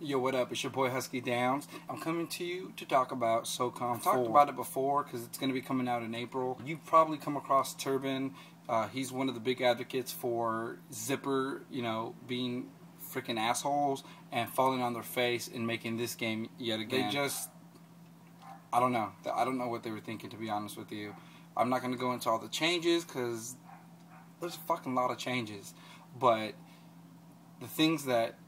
Yo, what up? It's your boy Husky Downs. I'm coming to you to talk about Socom. I've talked 4. about it before because it's going to be coming out in April. You've probably come across Turbin. He's one of the big advocates for Zipper, being freaking assholes and falling on their face and making this game yet again. I don't know. I don't know what they were thinking, to be honest with you. I'm not going to go into all the changes because there's a fucking lot of changes. But the things that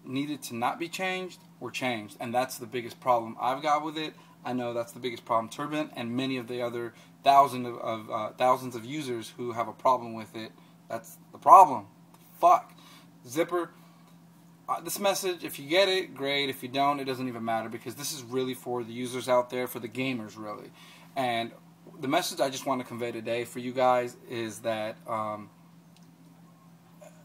needed to not be changed were changed, and that's the biggest problem I've got with it. I know that's the biggest problem Turbin and many of the other thousands of users who have a problem with it. That's the problem. Fuck. Zipper, this message, if you get it, great. If you don't, it doesn't even matter, because this is really for the users out there, for the gamers, really. And the message I just want to convey today for you guys is that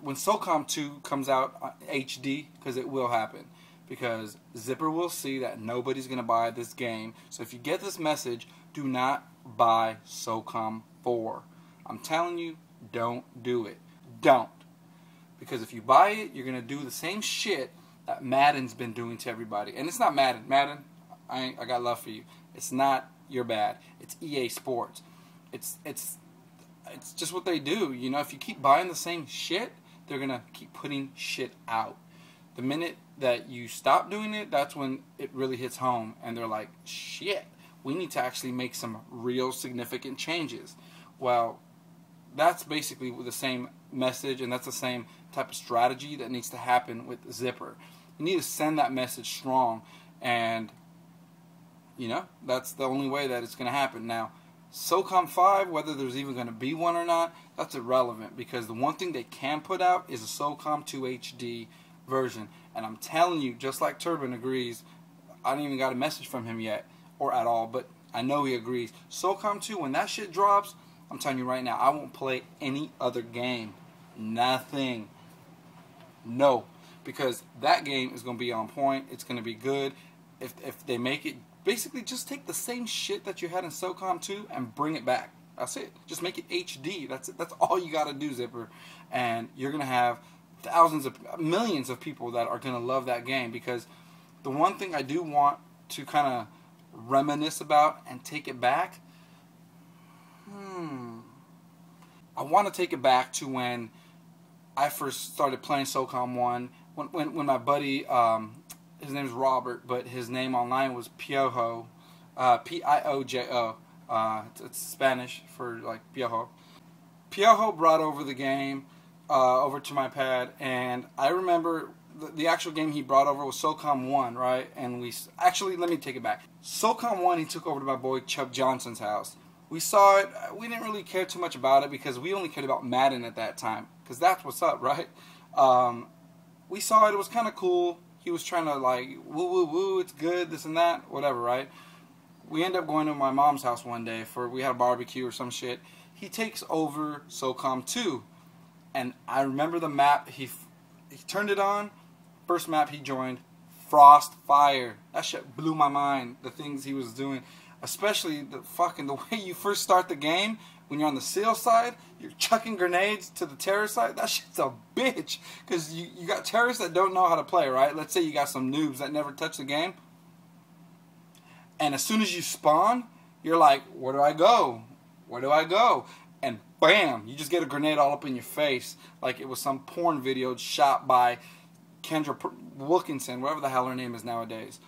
when Socom 2 comes out HD, because it will happen, because Zipper will see that nobody's going to buy this game. So if you get this message, do not buy Socom 4. I'm telling you, don't do it. Don't. Because if you buy it, you're going to do the same shit that Madden's been doing to everybody. And it's not Madden. Madden, I got love for you. It's not your bad. It's EA Sports. It's just what they do. You know, if you keep buying the same shit, they're going to keep putting shit out. The minute that you stop doing it, that's when it really hits home. And they're like, shit, we need to actually make some real significant changes. Well, that's basically the same message, and that's the same type of strategy that needs to happen with Zipper. You need to send that message strong, and, that's the only way that it's going to happen. Now, Socom 5, whether there's even going to be one or not, that's irrelevant, because the one thing they can put out is a Socom 2 HD version. And I'm telling you, just like Turbin agrees, I don't even got a message from him yet, or at all, but I know he agrees. Socom 2, when that shit drops, I'm telling you right now, I won't play any other game. Nothing. No. Because that game is going to be on point. It's going to be good. If they make it, basically just take the same shit that you had in Socom 2 and bring it back. That's it. Just make it HD. That's it. That's all you got to do, Zipper. And you're going to have millions of people that are going to love that game. Because the one thing I do want to kind of reminisce about and take it back, I want to take it back to when I first started playing Socom 1, when my buddy, his name is Robert, but his name online was Piojo, Piojo. It's Spanish for like Piojo. Piojo brought over the game over to my pad, and I remember the actual game he brought over was Socom 1, right? And let me take it back. Socom 1, he took over to my boy Chubb Johnson's house. We saw it. We didn't really care too much about it because we only cared about Madden at that time, because that's what's up, right? We saw it. It was kind of cool. He was trying to like, woo, woo, woo, it's good, this and that, whatever, right? We end up going to my mom's house one day we had a barbecue or some shit. He takes over Socom 2, and I remember the map. He turned it on. First map he joined, Frost Fire. That shit blew my mind. The things he was doing. Especially the way you first start the game, when you're on the seal side, you're chucking grenades to the terrorist side. That shit's a bitch, because you got terrorists that don't know how to play, right? Let's say you got some noobs that never touch the game, and as soon as you spawn, you're like, where do I go? Where do I go? And bam, you just get a grenade all up in your face, like it was some porn video shot by Kendra Wilkinson, whatever the hell her name is nowadays.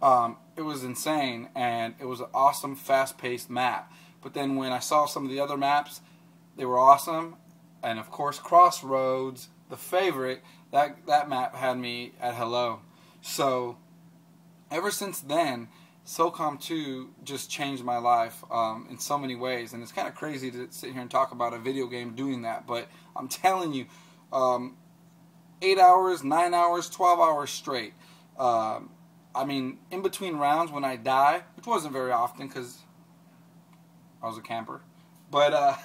It was insane, and it was an awesome, fast-paced map. But then when I saw some of the other maps, they were awesome. And of course, Crossroads, the favorite, that map had me at hello. So ever since then, Socom 2 just changed my life in so many ways. And it's kind of crazy to sit here and talk about a video game doing that. But I'm telling you, 8 hours, 9 hours, 12 hours straight. I mean, in between rounds when I die, which wasn't very often because I was a camper, but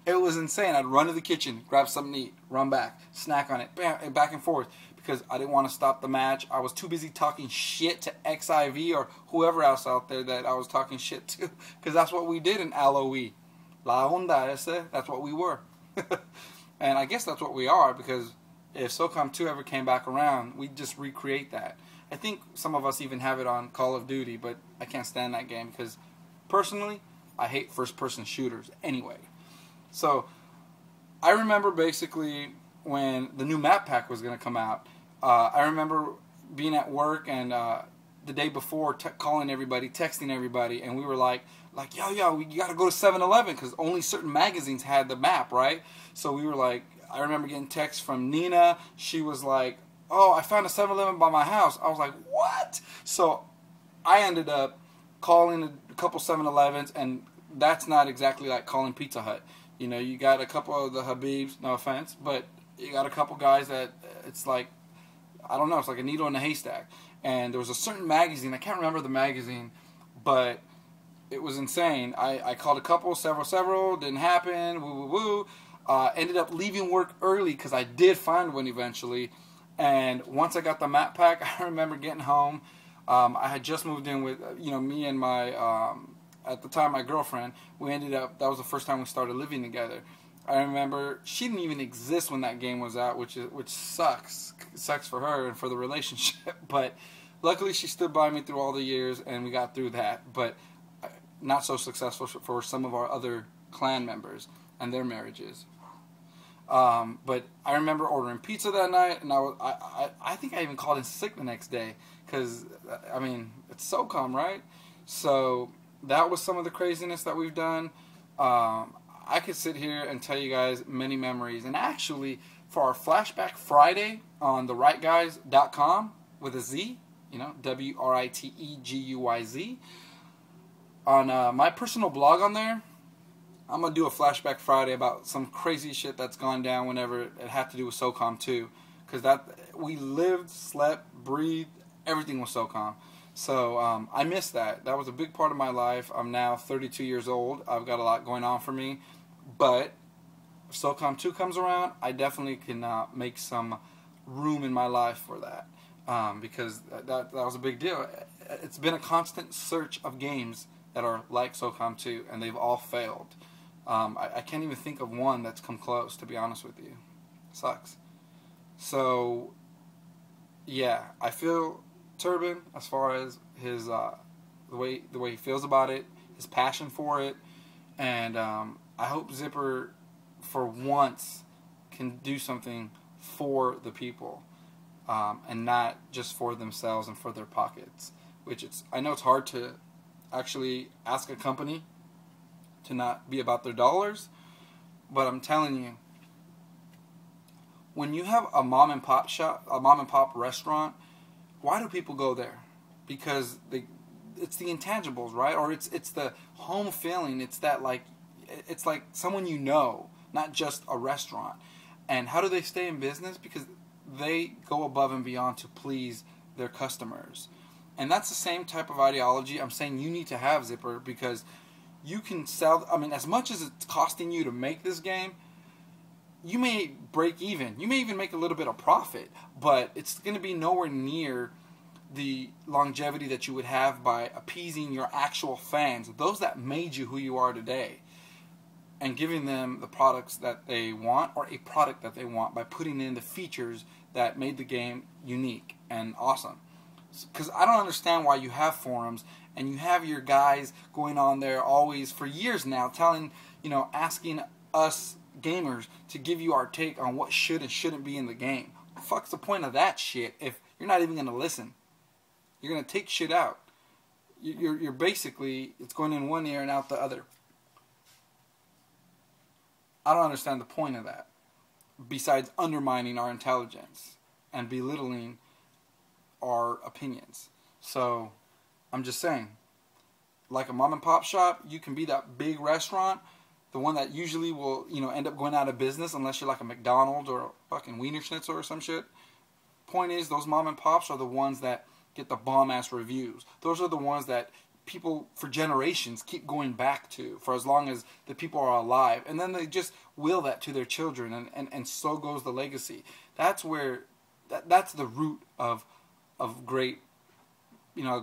it was insane. I'd run to the kitchen, grab something to eat, run back, snack on it, bam, back and forth, because I didn't want to stop the match. I was too busy talking shit to XIV or whoever else out there that I was talking shit to, because that's what we did in LOE. La Onda ese, that's what we were. And I guess that's what we are, because if SOCOM 2 ever came back around, we'd just recreate that. I think some of us even have it on Call of Duty, but I can't stand that game because, personally, I hate first-person shooters anyway. So, I remember basically when the new map pack was going to come out. I remember being at work and the day before calling everybody, texting everybody, and we were like, yo, you got to go to 7-Eleven because only certain magazines had the map, right? So we were like, I remember getting texts from Nina. She was like, oh, I found a 7-Eleven by my house. I was like, what? So I ended up calling a couple 7-Elevens, and that's not exactly like calling Pizza Hut. You know, you got a couple of the Habibs, no offense, but you got a couple guys that it's like, I don't know, it's like a needle in a haystack. And there was a certain magazine, I can't remember the magazine, but it was insane. I called a couple, several, didn't happen, woo. Ended up leaving work early because I did find one eventually. And once I got the map pack, I remember getting home. I had just moved in with, me and my, at the time, my girlfriend. We ended up, that was the first time we started living together. I remember she didn't even exist when that game was out, which sucks. It sucks for her and for the relationship. But luckily she stood by me through all the years and we got through that. But not so successful for some of our other clan members and their marriages. But I remember ordering pizza that night, and I think I even called in sick the next day because, I mean, it's SOCOM, right? So that was some of the craziness that we've done. I could sit here and tell you guys many memories. And actually, for our Flashback Friday on TheWriteGuyz.com with a Z, WRITEGUYZ, on my personal blog on there, I'm going to do a Flashback Friday about some crazy shit that's gone down whenever it had to do with SOCOM 2. Because we lived, slept, breathed, everything was SOCOM. So I miss that. That was a big part of my life. I'm now 32 years old. I've got a lot going on for me. But if SOCOM 2 comes around, I definitely can make some room in my life for that. Because that was a big deal. It's been a constant search of games that are like SOCOM 2, and they've all failed. I can't even think of one that's come close, to be honest with you. Sucks. So, yeah, I feel Turban as far as his the way he feels about it, his passion for it, and I hope Zipper, for once, can do something for the people, and not just for themselves and for their pockets. I know it's hard to actually ask a company to not be about their dollars, but I'm telling you, when you have a mom and pop shop, a mom and pop restaurant, why do people go there? Because it's the intangibles, right? Or it's the home feeling. It's that it's like someone you know, not just a restaurant. And how do they stay in business? Because they go above and beyond to please their customers. And that's the same type of ideology I'm saying you need to have, Zipper, because you can sell, I mean, as much as it's costing you to make this game, you may break even. You may even make a little bit of profit, but it's going to be nowhere near the longevity that you would have by appeasing your actual fans, those that made you who you are today, and giving them the products that they want, or a product that they want, by putting in the features that made the game unique and awesome. Because I don't understand why you have forums and you have your guys going on there always for years now asking us gamers to give you our take on what should and shouldn't be in the game. What the fuck's the point of that shit if you're not even going to listen? You're going to take shit out. You're basically, it's going in one ear and out the other. I don't understand the point of that, besides undermining our intelligence and belittling our opinions. So I'm just saying, like a mom and pop shop, you can be that big restaurant, the one that usually will end up going out of business unless you're like a McDonald's or a fucking Wiener Schnitzel or some shit. Point is, those mom and pops are the ones that get the bomb ass reviews. Those are the ones that people for generations keep going back to for as long as the people are alive, and then they just will that to their children, and so goes the legacy. That's where that's the root of great,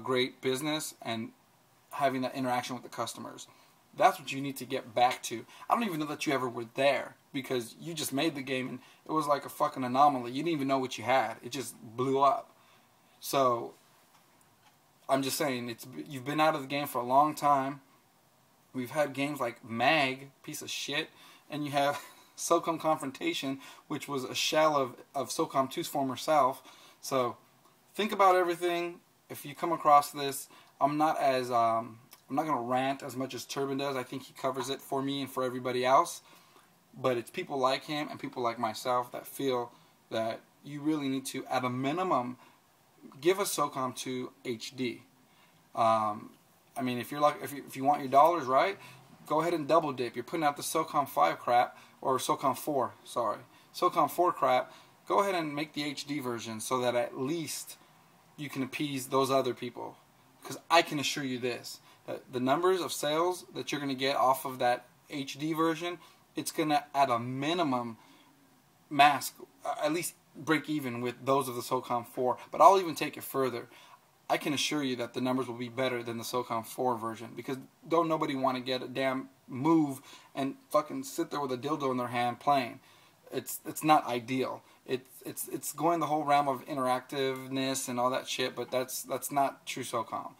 great business and having that interaction with the customers. That's what you need to get back to. I don't even know that you ever were there, because you just made the game and it was like a fucking anomaly. You didn't even know what you had. It just blew up. So I'm just saying, you've been out of the game for a long time. We've had games like Mag, piece of shit, and you have Socom Confrontation, which was a shell of Socom 2's former self. So think about everything. If you come across this, I'm not gonna rant as much as Turban does. I think he covers it for me and for everybody else. But it's people like him and people like myself that feel that you really need to, at a minimum, give us Socom 2 HD. I mean, if you want your dollars right, go ahead and double dip. You're putting out the Socom 5 crap, or Socom 4, sorry. Socom 4 crap, go ahead and make the HD version so that at least you can appease those other people. Because I can assure you this, that the numbers of sales that you're going to get off of that HD version, it's going to, at a minimum, mask, at least break even with those of the Socom 4. But I'll even take it further. I can assure you that the numbers will be better than the Socom 4 version, because don't nobody want to get a damn move and fucking sit there with a dildo in their hand playing. It's not ideal. It's going the whole realm of interactiveness and all that shit, but that's not true Socom.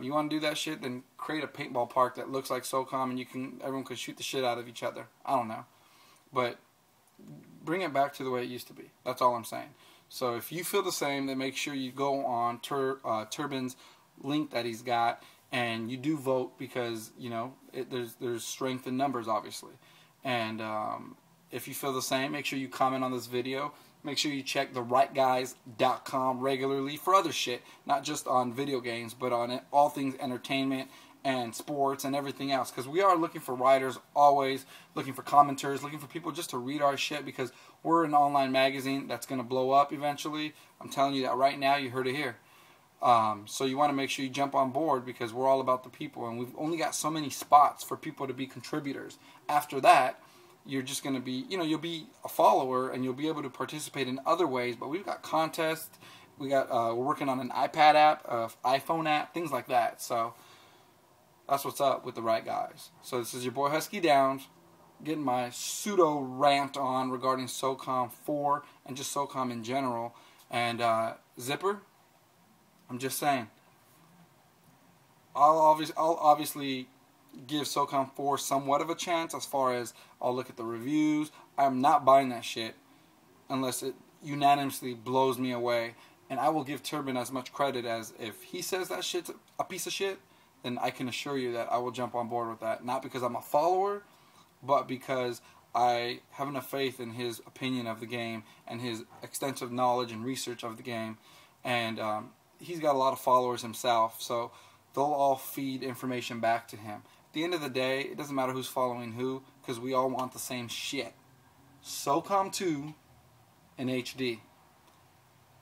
You want to do that shit, then create a paintball park that looks like Socom, and everyone could shoot the shit out of each other. I don't know, but bring it back to the way it used to be. That's all I'm saying. So if you feel the same, then make sure you go on Turban's link that he's got, and you do vote, because you know there's strength in numbers, obviously. And if you feel the same, make sure you comment on this video. Make sure you check TheWriteGuyz.com regularly for other shit, not just on video games, but on all things entertainment and sports and everything else. Because we are looking for writers, always looking for commenters, looking for people just to read our shit, because we're an online magazine that's going to blow up eventually. I'm telling you that right now. You heard it here. So you want to make sure you jump on board, because we're all about the people, and we've only got so many spots for people to be contributors. After that, you're just going to be, you'll be a follower and you'll be able to participate in other ways. But we've got contests. We're working on an iPad app, iPhone app, things like that. So that's what's up with the Right Guys. So this is your boy Husky Downs, getting my pseudo rant on regarding Socom 4 and just Socom in general. And Zipper, I'm just saying, I'll obviously give Socom 4 somewhat of a chance, as far as I'll look at the reviews. I'm not buying that shit unless it unanimously blows me away. And I will give Turban as much credit as, if he says that shit's a piece of shit, then I can assure you that I will jump on board with that. Not because I'm a follower, but because I have enough faith in his opinion of the game and his extensive knowledge and research of the game. And he's got a lot of followers himself, so they'll all feed information back to him. At the end of the day, it doesn't matter who's following who, because we all want the same shit. Socom 2 in HD.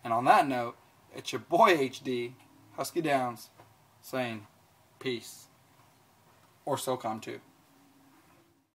And on that note, it's your boy HD, Husky Downs, saying peace. Or Socom 2.